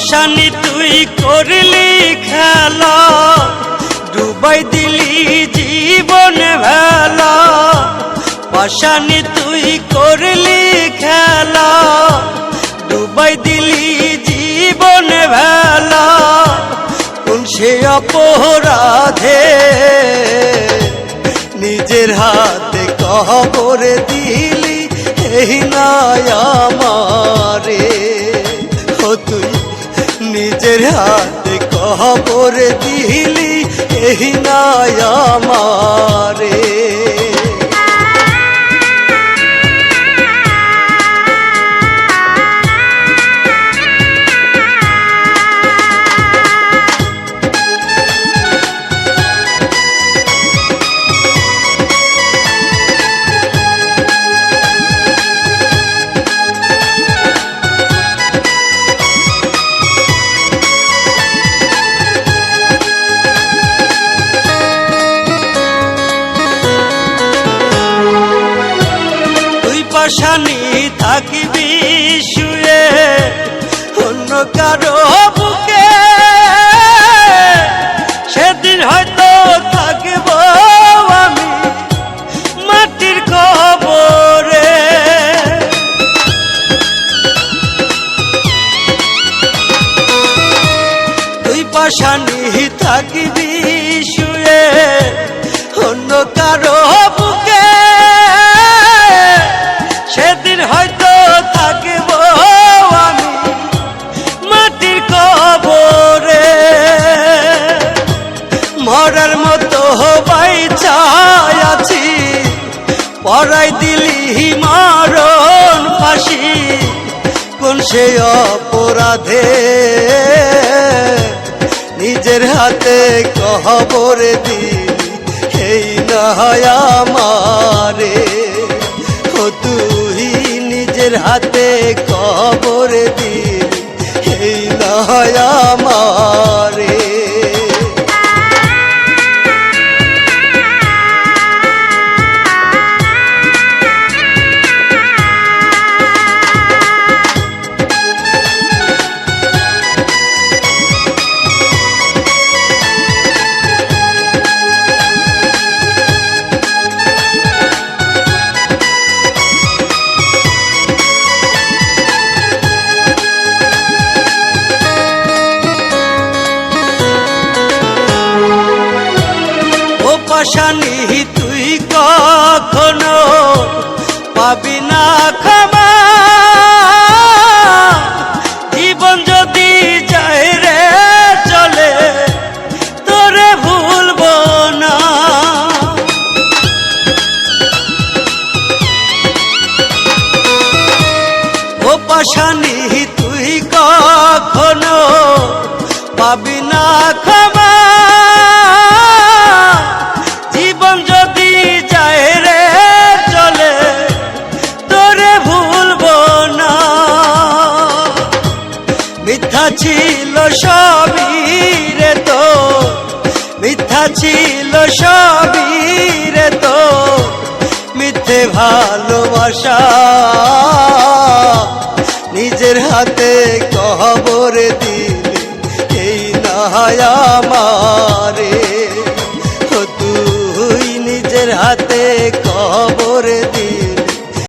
পাশানি তুই করলি খেলা, ডুবাই দিলি জীবন ভেলা। পাশানি তুই করলি খেলা, ডুবাই দিলি জীবন ভেলা। কোন সে অপরাধে নিজের হাতে কবর দিলি এই নাই আমারে। ও তুই নিজের হাতে কবর দিলি এই নাই আমারে। পাশানি থাকিবি শুয়ে অন্য কারো বুকে, সেদিন হয়তো থাকব আমি মাটির কবরে। তুই পাশানি থাকিবি শুয়ে অন্য কারো বুকে, সেদিন হয়তো থাকব আমি মাটির কবরে। মরার মতো বাইচা আছি, পরাই দিলি মারণ ফাঁসি। কোন সে অপরাধে নিজের হাতে কবর দিলি এই নয় আমারে। ও তুই নিজের হাতে কবর দিলি এই নয় আমারে। পাশানি তুই কখনো পাবি না ক্ষমা, জীবন যদি যায় রে চলে তোরে ভুলব না। ও পাশানি তুই কখনো পাবি না ক্ষমা, জীবন যদি যায় রে চলে তোরে ভুলব না। মিথ্যা ছিল সবই রে তো, মিথ্যা ছিল সবই রে তো, মিথ্যে ভালোবাসা নিজের হাতে কবর দিলি এই নাই আমারে।